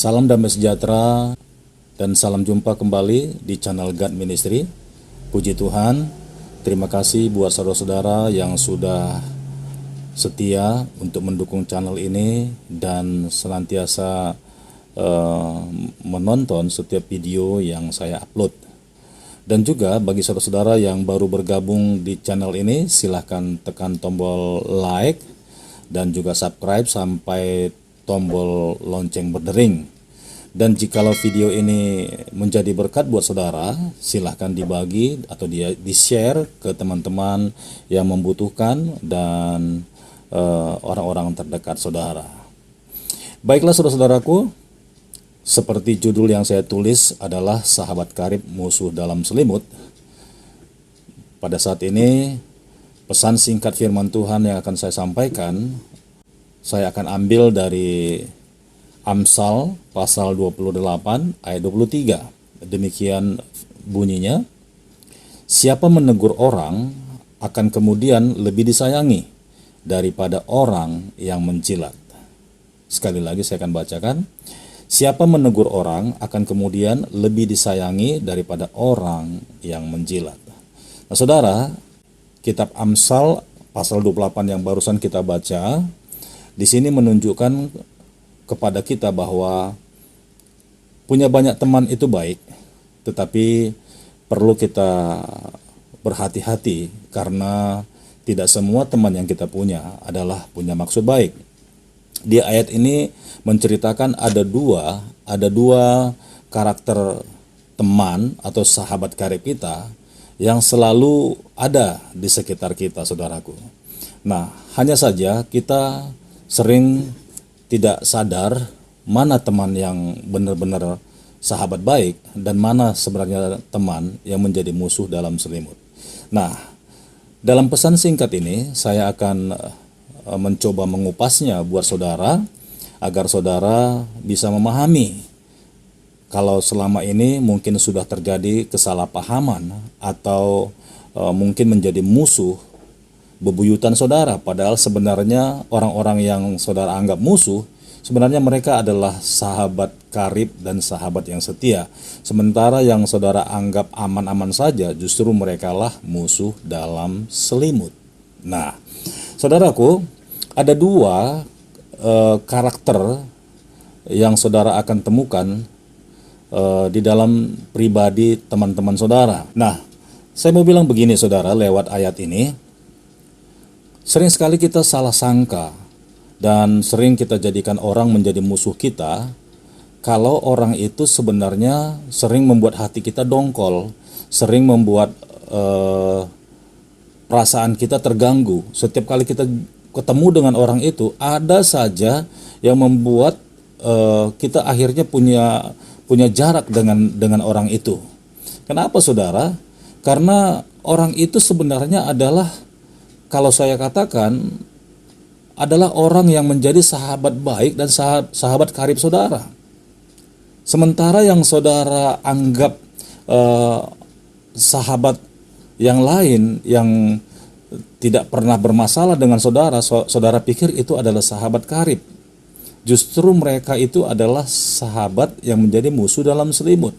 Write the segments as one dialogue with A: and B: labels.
A: Salam damai sejahtera dan salam jumpa kembali di channel God Ministry. Puji Tuhan, terima kasih buat saudara-saudara yang sudah setia untuk mendukung channel ini dan senantiasa menonton setiap video yang saya upload. Dan juga bagi saudara-saudara yang baru bergabung di channel ini, silahkan tekan tombol like dan juga subscribe sampai tombol lonceng berdering. Dan jikalau video ini menjadi berkat buat saudara, silahkan dibagi atau di-share ke teman-teman yang membutuhkan dan orang-orang terdekat saudara. Baiklah saudara-saudaraku, seperti judul yang saya tulis adalah Sahabat Karib Musuh Dalam Selimut. Pada saat ini, pesan singkat firman Tuhan yang akan saya sampaikan, saya akan ambil dari Amsal pasal 28 ayat 23. Demikian bunyinya, siapa menegur orang akan kemudian lebih disayangi daripada orang yang menjilat. Sekali lagi saya akan bacakan. Siapa menegur orang akan kemudian lebih disayangi daripada orang yang menjilat. Nah saudara, kitab Amsal pasal 28 yang barusan kita baca, di sini menunjukkan kepada kita bahwa punya banyak teman itu baik, tetapi perlu kita berhati-hati karena tidak semua teman yang kita punya adalah punya maksud baik. Di ayat ini menceritakan ada dua karakter teman atau sahabat karib kita yang selalu ada di sekitar kita, saudaraku. Nah, hanya saja kita sering tidak sadar mana teman yang benar-benar sahabat baik dan mana sebenarnya teman yang menjadi musuh dalam selimut. Nah, dalam pesan singkat ini saya akan mencoba mengupasnya buat saudara agar saudara bisa memahami kalau selama ini mungkin sudah terjadi kesalahpahaman atau mungkin menjadi musuh bebuyutan saudara, padahal sebenarnya orang-orang yang saudara anggap musuh sebenarnya mereka adalah sahabat karib dan sahabat yang setia. Sementara yang saudara anggap aman-aman saja justru merekalah musuh dalam selimut. Nah, saudaraku, ada dua karakter yang saudara akan temukan di dalam pribadi teman-teman saudara. Nah, saya mau bilang begini saudara lewat ayat ini, sering sekali kita salah sangka dan sering kita jadikan orang menjadi musuh kita kalau orang itu sebenarnya sering membuat hati kita dongkol, sering membuat perasaan kita terganggu. Setiap kali kita ketemu dengan orang itu, ada saja yang membuat kita akhirnya punya jarak dengan orang itu. Kenapa saudara? Karena orang itu sebenarnya adalah, kalau saya katakan, adalah orang yang menjadi sahabat baik dan sahabat karib saudara. Sementara yang saudara anggap sahabat yang lain yang tidak pernah bermasalah dengan saudara, saudara pikir itu adalah sahabat karib. Justru mereka itu adalah sahabat yang menjadi musuh dalam selimut.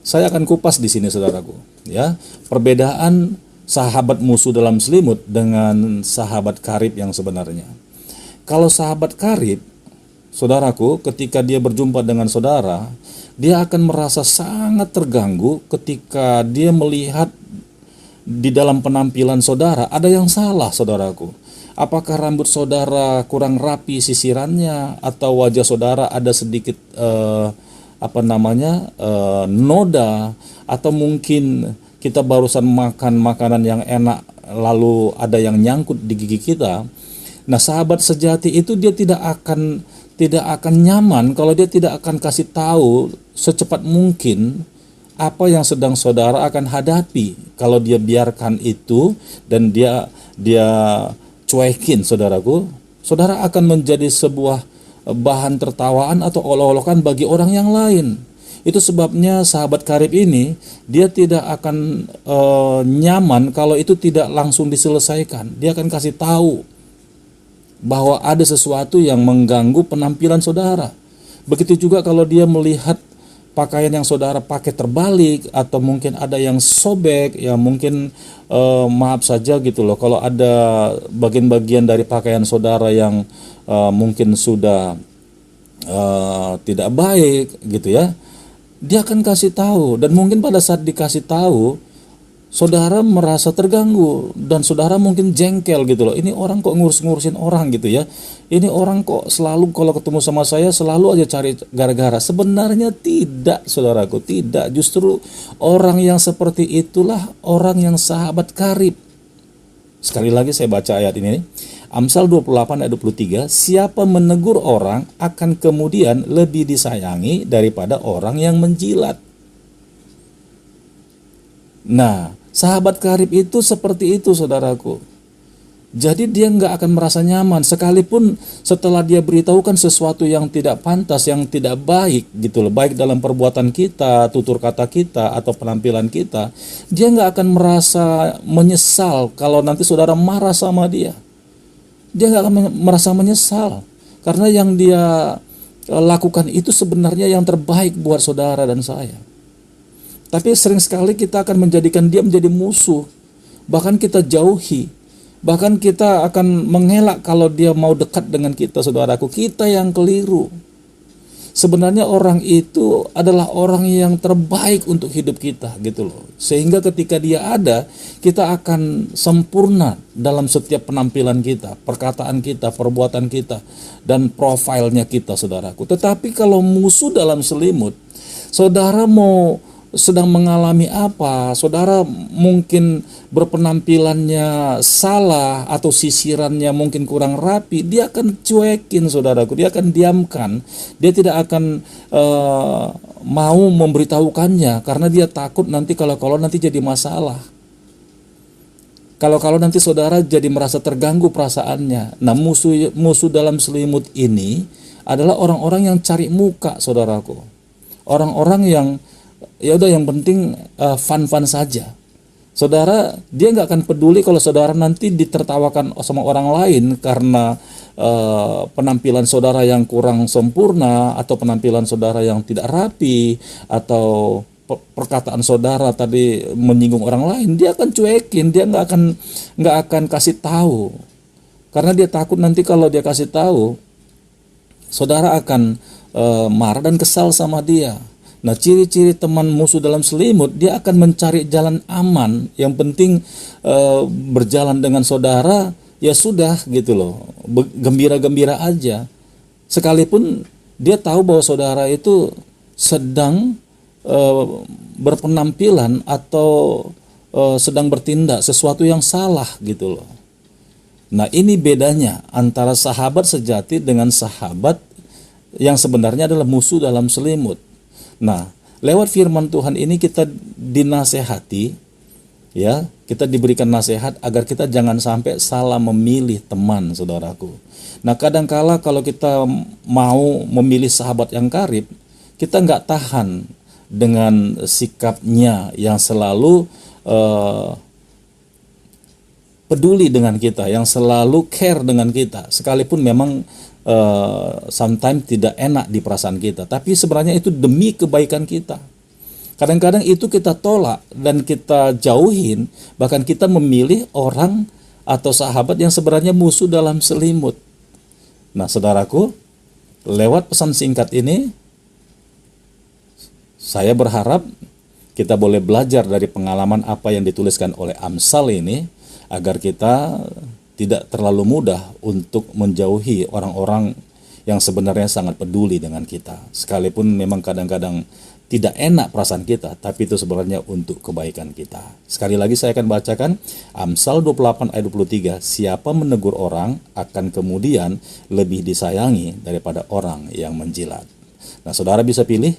A: Saya akan kupas di sini saudaraku, ya, perbedaan sahabat musuh dalam selimut dengan sahabat karib yang sebenarnya. Kalau sahabat karib, saudaraku, ketika dia berjumpa dengan saudara, dia akan merasa sangat terganggu ketika dia melihat di dalam penampilan saudara ada yang salah, saudaraku. Apakah rambut saudara kurang rapi sisirannya, atau wajah saudara ada sedikit noda, atau mungkin kita barusan makan makanan yang enak lalu ada yang nyangkut di gigi kita. Nah, sahabat sejati itu dia tidak akan nyaman kalau dia tidak akan kasih tahu secepat mungkin apa yang sedang saudara akan hadapi. Kalau dia biarkan itu dan dia cuekin saudaraku, saudara akan menjadi sebuah bahan tertawaan atau olok-olokan bagi orang yang lain. Itu sebabnya sahabat karib ini dia tidak akan nyaman kalau itu tidak langsung diselesaikan. Dia akan kasih tahu bahwa ada sesuatu yang mengganggu penampilan saudara. Begitu juga kalau dia melihat pakaian yang saudara pakai terbalik, atau mungkin ada yang sobek, ya mungkin maaf saja gitu loh, kalau ada bagian-bagian dari pakaian saudara yang mungkin sudah tidak baik gitu ya, dia akan kasih tahu. Dan mungkin pada saat dikasih tahu, saudara merasa terganggu dan saudara mungkin jengkel gitu loh. Ini orang kok ngurus-ngurusin orang gitu ya. Ini orang kok selalu kalau ketemu sama saya selalu aja cari gara-gara. Sebenarnya tidak, saudaraku, tidak. Justru orang yang seperti itulah orang yang sahabat karib. Sekali lagi saya baca ayat ini. Amsal 28 ayat 23, siapa menegur orang akan kemudian lebih disayangi daripada orang yang menjilat. Nah, sahabat karib itu seperti itu, saudaraku. Jadi dia nggak akan merasa nyaman sekalipun setelah dia beritahukan sesuatu yang tidak pantas, yang tidak baik gitu loh, baik dalam perbuatan kita, tutur kata kita, atau penampilan kita. Dia nggak akan merasa menyesal kalau nanti saudara marah sama dia. Dia nggak akan merasa menyesal karena yang dia lakukan itu sebenarnya yang terbaik buat saudara dan saya. Tapi sering sekali kita akan menjadikan dia menjadi musuh. Bahkan kita jauhi. Bahkan kita akan mengelak kalau dia mau dekat dengan kita, saudaraku. Kita yang keliru. Sebenarnya orang itu adalah orang yang terbaik untuk hidup kita gitu loh. Sehingga ketika dia ada, kita akan sempurna dalam setiap penampilan kita, perkataan kita, perbuatan kita, dan profilnya kita, saudaraku. Tetapi kalau musuh dalam selimut, saudara mau sedang mengalami apa, saudara mungkin berpenampilannya salah atau sisirannya mungkin kurang rapi, dia akan cuekin, saudaraku, dia akan diamkan, dia tidak akan mau memberitahukannya karena dia takut nanti kalau nanti jadi masalah. Kalau nanti saudara jadi merasa terganggu perasaannya. Nah, musuh dalam selimut ini adalah orang-orang yang cari muka, saudaraku. Orang-orang yang ya udah yang penting fun-fun saja. Saudara, dia nggak akan peduli kalau saudara nanti ditertawakan sama orang lain karena penampilan saudara yang kurang sempurna, atau penampilan saudara yang tidak rapi, atau perkataan saudara tadi menyinggung orang lain. Dia akan cuekin, dia nggak akan kasih tahu karena dia takut nanti kalau dia kasih tahu saudara akan marah dan kesal sama dia. Nah, ciri-ciri teman musuh dalam selimut, dia akan mencari jalan aman. Yang penting berjalan dengan saudara, ya sudah gitu loh, gembira-gembira aja. Sekalipun dia tahu bahwa saudara itu sedang berpenampilan atau sedang bertindak sesuatu yang salah gitu loh. Nah, ini bedanya antara sahabat sejati dengan sahabat yang sebenarnya adalah musuh dalam selimut. Nah, lewat firman Tuhan ini kita dinasehati, ya, kita diberikan nasihat agar kita jangan sampai salah memilih teman, saudaraku. Nah, kadangkala kalau kita mau memilih sahabat yang karib, kita nggak tahan dengan sikapnya yang selalu peduli dengan kita, yang selalu care dengan kita, sekalipun memang sometimes tidak enak di perasaan kita, tapi sebenarnya itu demi kebaikan kita. Kadang-kadang itu kita tolak dan kita jauhin, bahkan kita memilih orang atau sahabat yang sebenarnya musuh dalam selimut. Nah, saudaraku, lewat pesan singkat ini, saya berharap kita boleh belajar dari pengalaman apa yang dituliskan oleh Amsal ini, agar kita tidak terlalu mudah untuk menjauhi orang-orang yang sebenarnya sangat peduli dengan kita. Sekalipun memang kadang-kadang tidak enak perasaan kita, tapi itu sebenarnya untuk kebaikan kita. Sekali lagi saya akan bacakan Amsal 28 ayat 23. Siapa menegur orang akan kemudian lebih disayangi daripada orang yang menjilat. Nah, saudara bisa pilih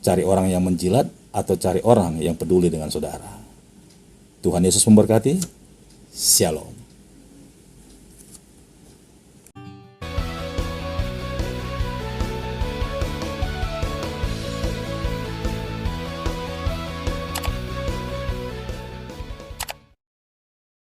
A: cari orang yang menjilat atau cari orang yang peduli dengan saudara. Tuhan Yesus memberkati. Shalom.